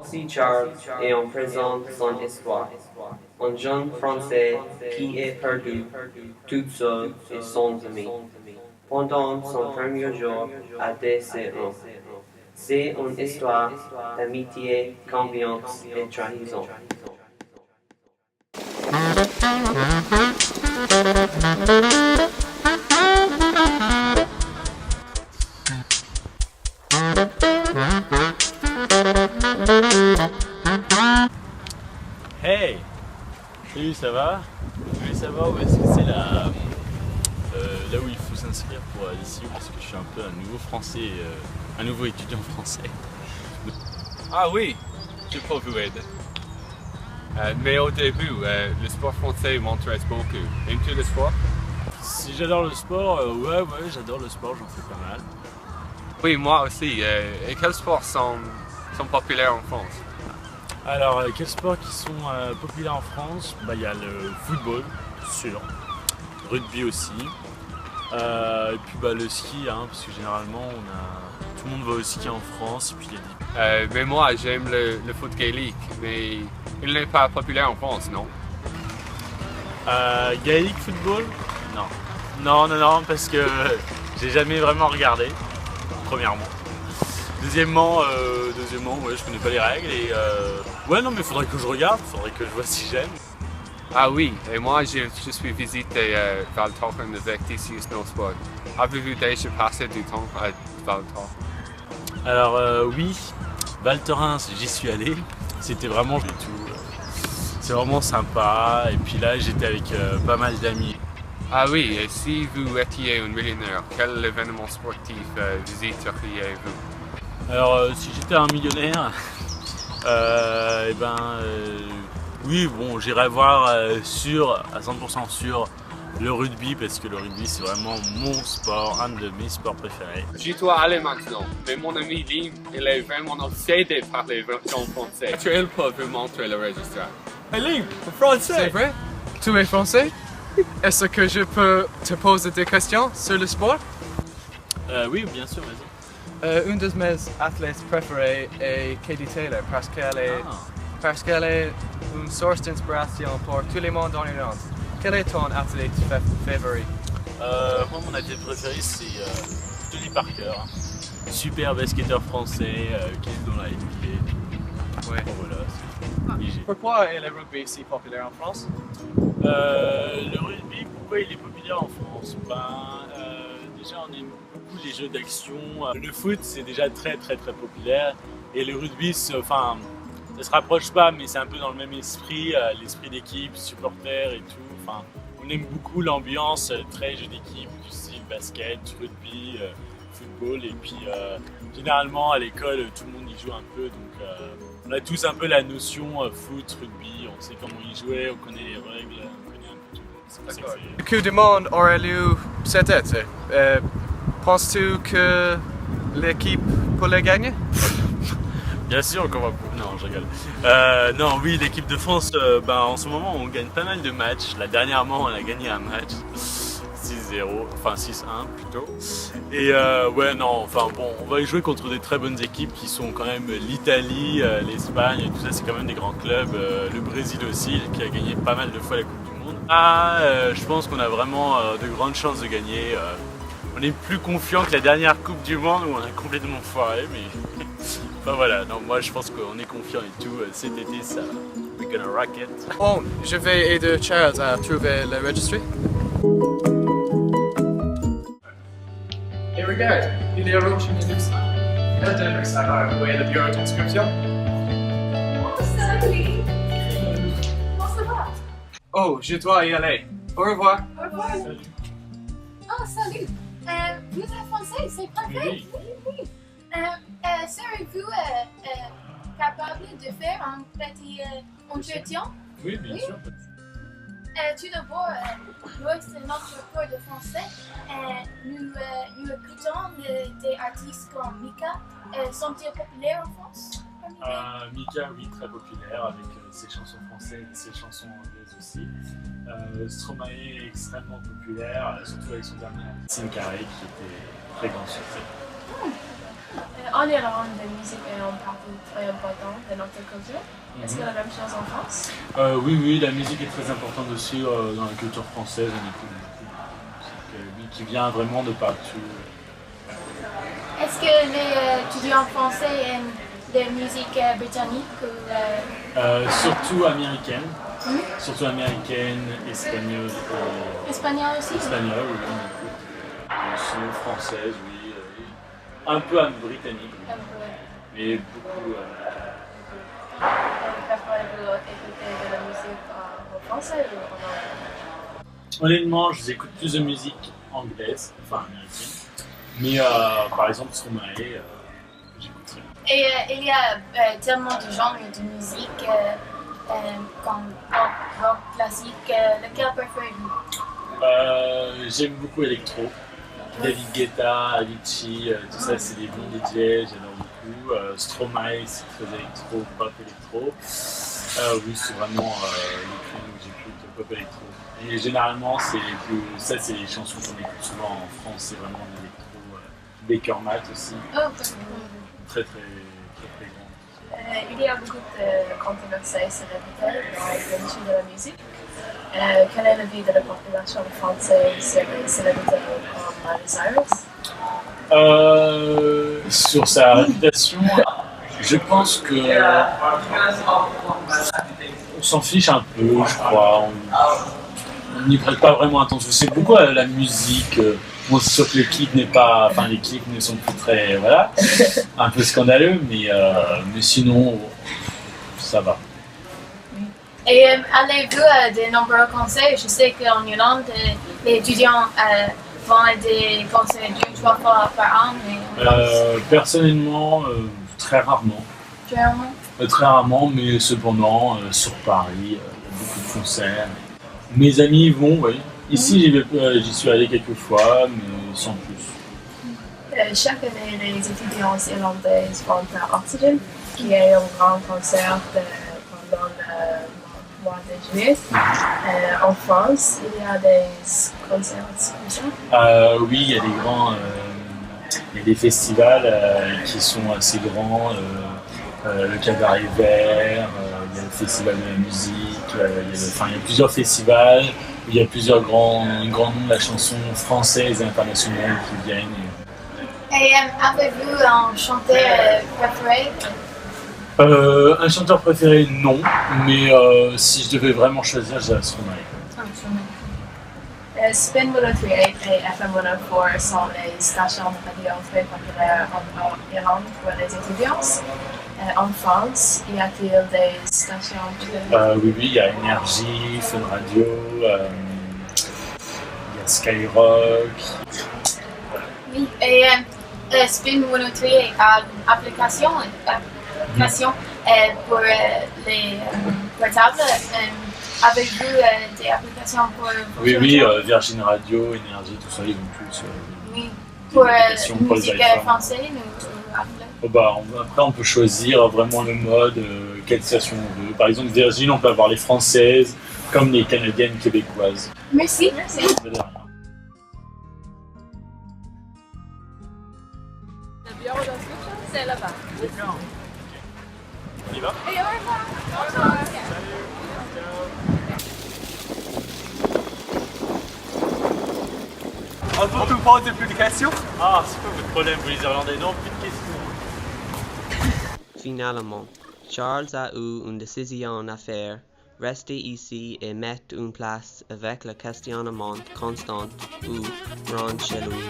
Si Charles et on présente son histoire. Un jeune Français qui est perdu, tout seul et sans amis, pendant son premier jour à DCE. C'est une histoire d'amitié, confiance et trahison. Hey! Salut, ça va? Je voulais savoir où est-ce que c'est là où il faut s'inscrire pour l'ICU parce que je suis un peu un nouveau français, un nouveau étudiant français. Ah oui, je peux vous aider. Mais au début, le sport français m'intéresse beaucoup. Aimes-tu le sport? Si j'adore le sport, ouais, j'adore le sport, j'en fais pas mal. Oui, moi aussi. Et quels sports sont populaires en France? Alors, quels sports qui sont populaires en France? Bah, il y a le football, sûr. Rugby aussi. Et puis bah, le ski, hein, parce que généralement tout le monde va au ski en France. Et puis, Mais moi, j'aime le foot gaélique, mais il n'est pas populaire en France, non? Gaélique football? Non. Non, parce que j'ai jamais vraiment regardé, premièrement. Deuxièmement, ouais, je connais pas les règles et ouais, non, mais faudrait que je regarde, faudrait que je vois si j'aime. Ah oui, et moi je suis visité Val Thorens avec TC Snowsport. Avez-vous déjà passé du temps à Val Thorens? Alors oui, Val Thorens, j'y suis allé, c'était vraiment tout. C'est vraiment sympa et puis là j'étais avec pas mal d'amis. Ah oui, et si vous étiez un millionnaire, quel événement sportif visiteriez-vous? Alors si j'étais un millionnaire, oui, bon, j'irais voir à 100% sûr le rugby parce que le rugby c'est vraiment mon sport, un de mes sports préférés. Je dois aller maintenant, mais mon ami Lim, il est vraiment obsédé par les versions françaises. Tu peux vous montrer le registre. Hey Lim, français! C'est vrai? Tu es français? Est-ce que je peux te poser des questions sur le sport? Oui, bien sûr, vas-y. Une de mes athlètes préférées est Katie Taylor parce qu'elle est une source d'inspiration pour tout le monde dans le monde. Quel est ton athlète favori? Moi, mon athlète préféré, c'est Tony Parker. Super basketteur français qui est dans la NBA. Ouais. Bon, voilà, Pourquoi est le rugby si populaire en France? le rugby, pourquoi il est populaire en France? Déjà, on aime beaucoup les jeux d'action. Le foot, c'est déjà très populaire. Et le rugby, ça se rapproche pas, mais c'est un peu dans le même esprit, l'esprit d'équipe, supporters et tout. Enfin, on aime beaucoup l'ambiance très jeu d'équipe, du style basket, rugby, football. Et puis, généralement, à l'école, tout le monde y joue un peu. Donc, on a tous un peu la notion foot, rugby. On sait comment y jouer, on connaît les règles, on connaît un peu tout. C'est pour ça que Le Coupe du Monde aurait lieu cet été. Penses-tu que l'équipe peut le gagner? Bien sûr qu'on va... Non, je rigole. Non, oui, l'équipe de France, en ce moment, on gagne pas mal de matchs. Là, dernièrement, on a gagné un match. 6-0, enfin 6-1 plutôt. Et ouais, non, enfin bon, on va y jouer contre des très bonnes équipes qui sont quand même l'Italie, l'Espagne, tout ça, c'est quand même des grands clubs. Le Brésil aussi, qui a gagné pas mal de fois la Coupe du Monde. Je pense qu'on a vraiment de grandes chances de gagner. On est plus confiant que la dernière Coupe du Monde où on a complètement foiré, mais enfin voilà, non, moi je pense qu'on est confiant et tout. Cet été, ça, we're gonna rock it. Bon, je vais aider Charles à trouver le registre. Et regarde, il y a Roche Minux. Elle donne ça va envoyer le bureau d'inscription. Oh, salut! Comment ça va? Oh, je dois y aller. Au revoir. Au revoir. Oh, salut! Vous êtes français, c'est parfait! Oui. Serez-vous capable de faire un petit entretien? Oui, bien sûr. Tout d'abord, nous, c'est notre cours de français. Nous écoutons des artistes comme Mika. Sont-ils populaires en France? Mika, oui, très populaire avec ses chansons françaises et ses chansons anglaises aussi. Stromae est extrêmement populaire, surtout avec son dernier Sin Carré qui était très grand succès. En Irlande, la musique est une partie très importante de notre culture. Est-ce que la même chose en France? Oui, la musique est très importante aussi dans la culture française. On écoute beaucoup de musique qui vient vraiment de partout. Est-ce que les étudiants français aiment la musique britannique ou Surtout américaine. Surtout américaine, espagnole. espagnol aussi? Espagnole, oui, on écoute. Sinon française, oui. Un peu britannique, oui. Un peu. Mais beaucoup. Préférez-vous écouter de la musique en français ou en anglais? Honnêtement, je écoute plus de musique anglaise, enfin américaine. Mais par exemple, Stromae, j'écouterais. Et il y a tellement de genres de musique comme rock classique. Lequel préférez-vous? J'aime beaucoup électro. David Guetta, Avicii, tout ça, c'est des bons DJ, j'adore beaucoup. Stromae, c'est très électro, pop électro. Oui, c'est vraiment les créneaux que j'écoute, pop électro. Et généralement, c'est les chansons qu'on écoute souvent en France, c'est vraiment l'électro. Baker Matt aussi, très grand. Il y a beaucoup de controversées sur l'héritage dans l'industrie de la musique. Quel est l'avis de la population française sur les célébrités comme Miley Cyrus? Sur sa réputation, je pense que on s'en fiche un peu, je crois. On n'y prête pas vraiment attention. C'est beaucoup à la musique. Bon, c'est sûr que les clips les clips ne sont plus très, voilà, un peu scandaleux, mais sinon, ça va. Et allez-vous à de nombreux concerts? Je sais qu'en Irlande, les étudiants vont à des concerts 2-3 fois par an. Mais personnellement, très rarement. Très rarement, mais cependant, sur Paris, il y a beaucoup de concerts. Mes amis y vont, oui. Ici, j'y suis allé quelques fois, mais sans plus. Chaque année, les étudiants irlandais vont à Oxygen, qui est un grand concert pendant le mois de juillet. En France, il y a des concerts comme ça? Oui, il y a il y a des festivals qui sont assez grands. Le Cabaret Vert, il y a le Festival de la musique, il y a plusieurs festivals. Il y a plusieurs grands noms de la chanson française et internationale qui viennent. Et avez-vous un chanteur préféré? Un chanteur préféré, non, mais si je devais vraiment choisir, je dirais Stromae. Spin 103 et FM 104 sont les stations de radio très populaires en Irlande pour les étudiants. En France, y a-t-il des stations Oui, il y a Énergie, Fun Radio, il y a Skyrock. Oui, et Spin 103 a une application pour les portables. Avez-vous des applications pour Oui, Virgin Radio, Énergie, tout ça, ils ont tous oui, pour pour musique les iPhones. française ou anglais? Après, on peut choisir vraiment le mode, quelle station on veut. Par exemple, Virgin, on peut avoir les françaises, comme les canadiennes, québécoises. Merci. De rien. Le bureau d'inscription, c'est là-bas. D'accord. On y va? Et au revoir. On peut vous poser plus de questions? Ah, c'est quoi votre problème, vous les Irlandais? Non, plus de questions. Finalement, Charles a eu une décision à faire, rester ici et mettre une place avec le questionnement constant ou rendre chez lui.